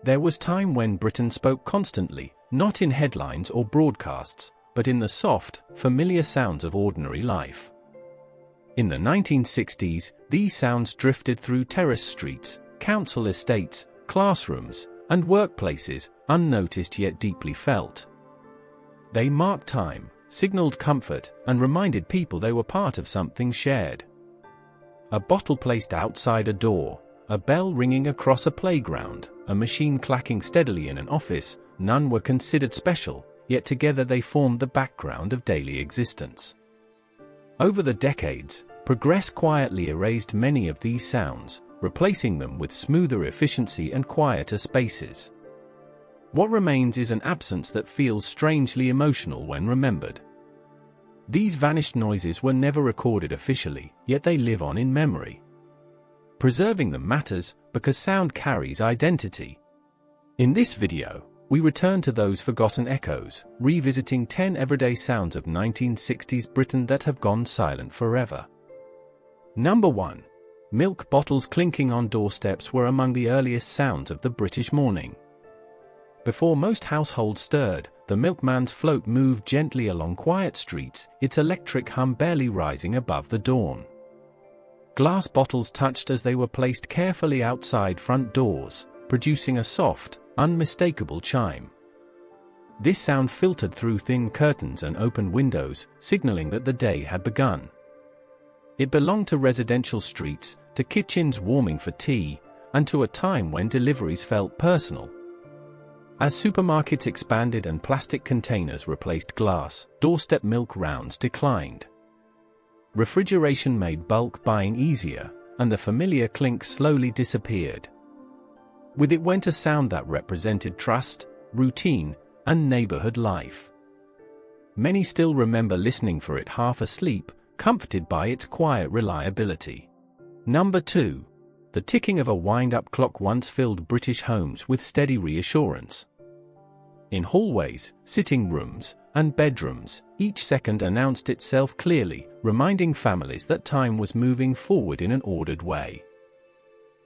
There was time when Britain spoke constantly, not in headlines or broadcasts, but in the soft, familiar sounds of ordinary life. In the 1960s, these sounds drifted through terrace streets, council estates, classrooms, and workplaces, unnoticed yet deeply felt. They marked time, signaled comfort, and reminded people they were part of something shared. A bottle placed outside a door, a bell ringing across a playground, a machine clacking steadily in an office, none were considered special, yet together they formed the background of daily existence. Over the decades, progress quietly erased many of these sounds, replacing them with smoother efficiency and quieter spaces. What remains is an absence that feels strangely emotional when remembered. These vanished noises were never recorded officially, yet they live on in memory. Preserving them matters, because sound carries identity. In this video, we return to those forgotten echoes, revisiting 10 everyday sounds of 1960s Britain that have gone silent forever. Number 1. Milk bottles clinking on doorsteps were among the earliest sounds of the British morning. Before most households stirred, the milkman's float moved gently along quiet streets, its electric hum barely rising above the dawn. Glass bottles touched as they were placed carefully outside front doors, producing a soft, unmistakable chime. This sound filtered through thin curtains and open windows, signaling that the day had begun. It belonged to residential streets, to kitchens warming for tea, and to a time when deliveries felt personal. As supermarkets expanded and plastic containers replaced glass, doorstep milk rounds declined. Refrigeration made bulk buying easier, and the familiar clink slowly disappeared. With it went a sound that represented trust, routine, and neighborhood life. Many still remember listening for it half asleep, comforted by its quiet reliability. Number 2. The ticking of a wind-up clock once filled British homes with steady reassurance. In hallways, sitting rooms, and bedrooms, each second announced itself clearly, reminding families that time was moving forward in an ordered way.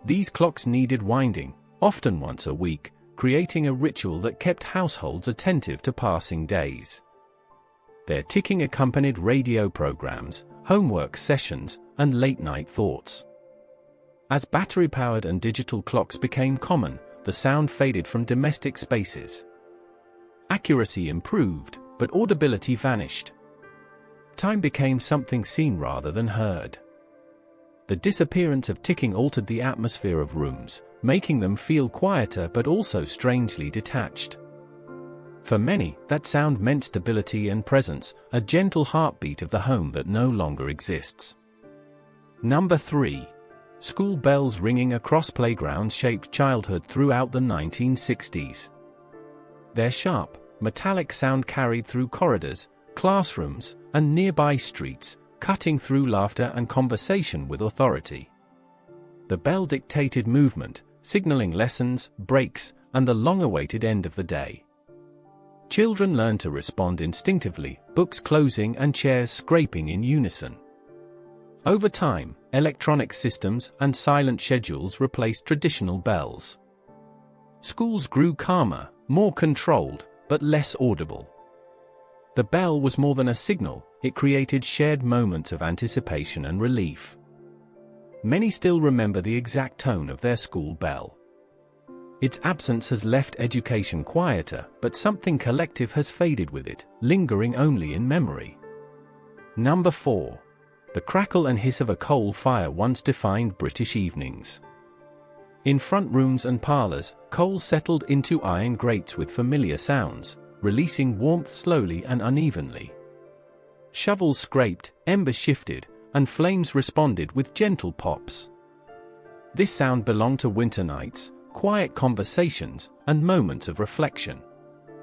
These clocks needed winding, often once a week, creating a ritual that kept households attentive to passing days. Their ticking accompanied radio programs, homework sessions, and late-night thoughts. As battery-powered and digital clocks became common, the sound faded from domestic spaces. Accuracy improved, but audibility vanished. Time became something seen rather than heard. The disappearance of ticking altered the atmosphere of rooms, making them feel quieter but also strangely detached. For many, that sound meant stability and presence, a gentle heartbeat of the home that no longer exists. Number 3. School bells ringing across playgrounds shaped childhood throughout the 1960s. Their sharp, metallic sound carried through corridors, classrooms, and nearby streets, cutting through laughter and conversation with authority. The bell dictated movement, signaling lessons, breaks, and the long-awaited end of the day. Children learned to respond instinctively, books closing and chairs scraping in unison. Over time, electronic systems and silent schedules replaced traditional bells. Schools grew calmer, more controlled, but less audible. The bell was more than a signal, it created shared moments of anticipation and relief. Many still remember the exact tone of their school bell. Its absence has left education quieter, but something collective has faded with it, lingering only in memory. Number 4. The crackle and hiss of a coal fire once defined British evenings. In front rooms and parlors, coal settled into iron grates with familiar sounds, releasing warmth slowly and unevenly. Shovels scraped, embers shifted, and flames responded with gentle pops. This sound belonged to winter nights, quiet conversations, and moments of reflection.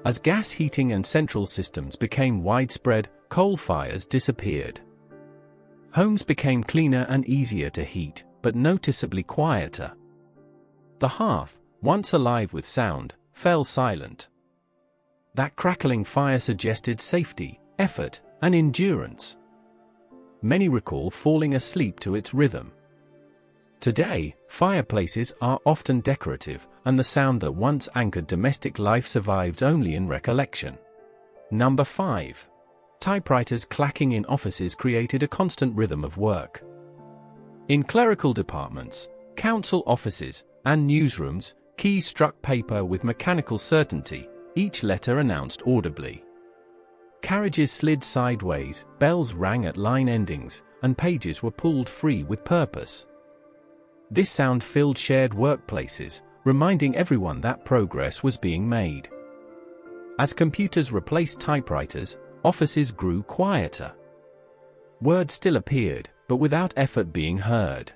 As gas heating and central systems became widespread, coal fires disappeared. Homes became cleaner and easier to heat, but noticeably quieter. The hearth, once alive with sound, fell silent. That crackling fire suggested safety, effort, and endurance. Many recall falling asleep to its rhythm. Today, fireplaces are often decorative, and the sound that once anchored domestic life survives only in recollection. Number 5. Typewriters clacking in offices created a constant rhythm of work. In clerical departments, council offices, and newsrooms, keys struck paper with mechanical certainty, each letter announced audibly. Carriages slid sideways, bells rang at line endings, and pages were pulled free with purpose. This sound filled shared workplaces, reminding everyone that progress was being made. As computers replaced typewriters, offices grew quieter. Words still appeared, but without effort being heard.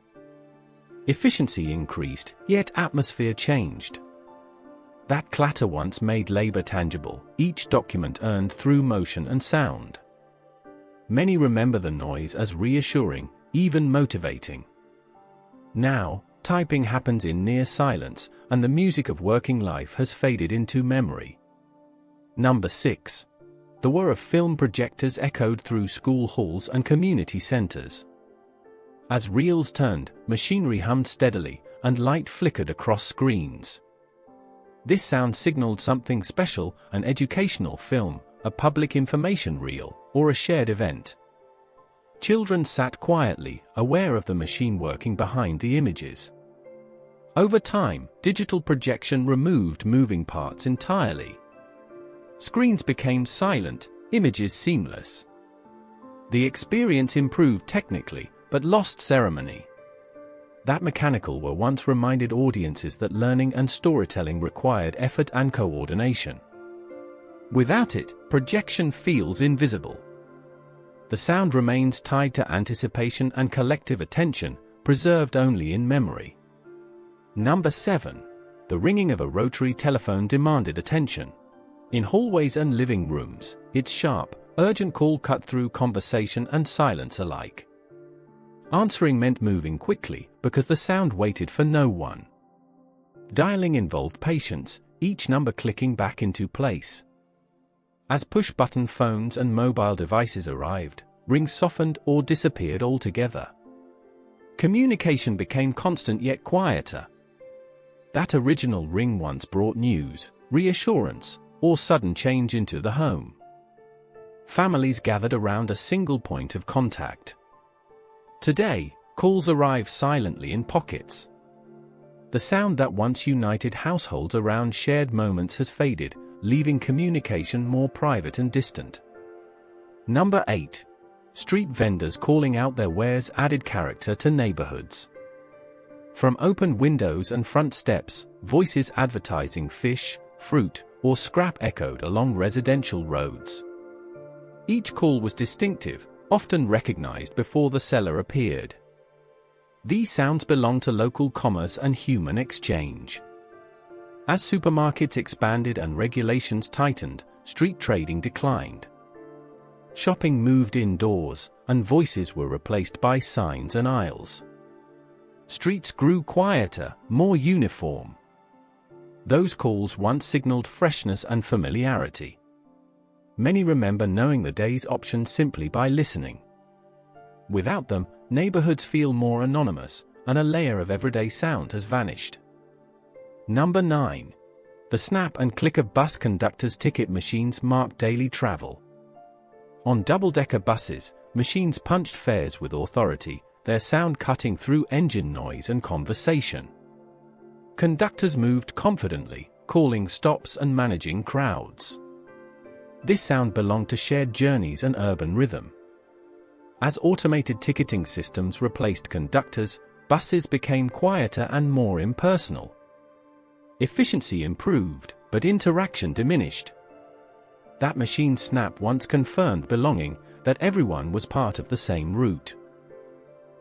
Efficiency increased, yet atmosphere changed. That clatter once made labor tangible, each document earned through motion and sound. Many remember the noise as reassuring, even motivating. Now, typing happens in near silence, and the music of working life has faded into memory. Number 6. The whir of film projectors echoed through school halls and community centers. As reels turned, machinery hummed steadily, and light flickered across screens. This sound signaled something special: an educational film, a public information reel, or a shared event. Children sat quietly, aware of the machine working behind the images. Over time, digital projection removed moving parts entirely. Screens became silent, images seamless. The experience improved technically, but lost ceremony. That mechanical whir once reminded audiences that learning and storytelling required effort and coordination. Without it, projection feels invisible. The sound remains tied to anticipation and collective attention, preserved only in memory. Number 7. The ringing of a rotary telephone demanded attention. In hallways and living rooms, its sharp, urgent call cut through conversation and silence alike. Answering meant moving quickly, because the sound waited for no one. Dialing involved patience, each number clicking back into place. As push-button phones and mobile devices arrived, rings softened or disappeared altogether. Communication became constant yet quieter. That original ring once brought news, reassurance, or sudden change into the home. Families gathered around a single point of contact. Today, calls arrive silently in pockets. The sound that once united households around shared moments has faded, leaving communication more private and distant. Number 8. Street vendors calling out their wares added character to neighborhoods. From open windows and front steps, voices advertising fish, fruit, or scrap echoed along residential roads. Each call was distinctive, often recognized before the seller appeared. These sounds belong to local commerce and human exchange. As supermarkets expanded and regulations tightened, street trading declined. Shopping moved indoors, and voices were replaced by signs and aisles. Streets grew quieter, more uniform. Those calls once signaled freshness and familiarity. Many remember knowing the day's options simply by listening. Without them, neighborhoods feel more anonymous, and a layer of everyday sound has vanished. Number 9. The snap and click of bus conductors' ticket machines marked daily travel. On double-decker buses, machines punched fares with authority, their sound cutting through engine noise and conversation. Conductors moved confidently, calling stops and managing crowds. This sound belonged to shared journeys and urban rhythm. As automated ticketing systems replaced conductors, buses became quieter and more impersonal. Efficiency improved, but interaction diminished. That machine snap once confirmed belonging, that everyone was part of the same route.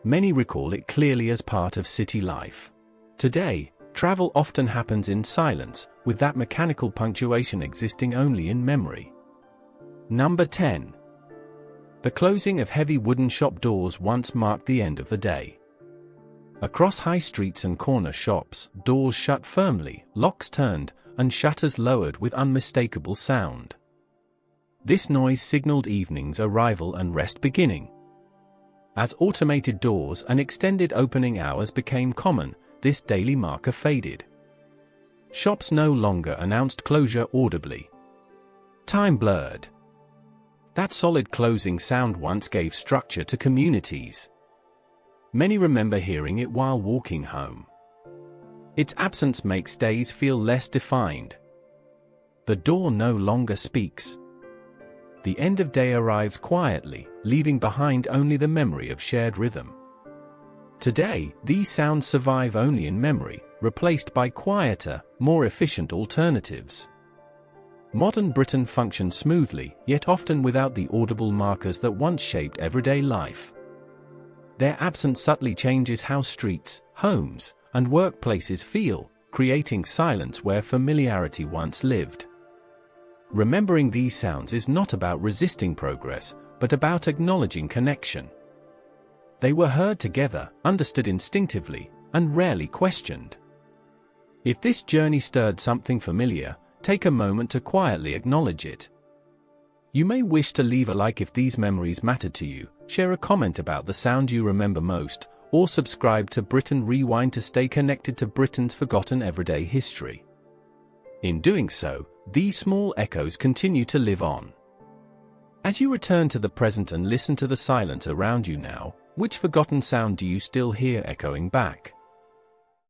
Many recall it clearly as part of city life. Today, travel often happens in silence, with that mechanical punctuation existing only in memory. Number 10. The closing of heavy wooden shop doors once marked the end of the day. Across high streets and corner shops, doors shut firmly, locks turned, and shutters lowered with unmistakable sound. This noise signaled evening's arrival and rest beginning. As automated doors and extended opening hours became common, this daily marker faded. Shops no longer announced closure audibly. Time blurred. That solid closing sound once gave structure to communities. Many remember hearing it while walking home. Its absence makes days feel less defined. The door no longer speaks. The end of day arrives quietly, leaving behind only the memory of shared rhythm. Today, these sounds survive only in memory, replaced by quieter, more efficient alternatives. Modern Britain functions smoothly, yet often without the audible markers that once shaped everyday life. Their absence subtly changes how streets, homes, and workplaces feel, creating silence where familiarity once lived. Remembering these sounds is not about resisting progress, but about acknowledging connection. They were heard together, understood instinctively, and rarely questioned. If this journey stirred something familiar, take a moment to quietly acknowledge it. You may wish to leave a like if these memories mattered to you, share a comment about the sound you remember most, or subscribe to Britain Rewind to stay connected to Britain's forgotten everyday history. In doing so, these small echoes continue to live on. As you return to the present and listen to the silence around you now, which forgotten sound do you still hear echoing back?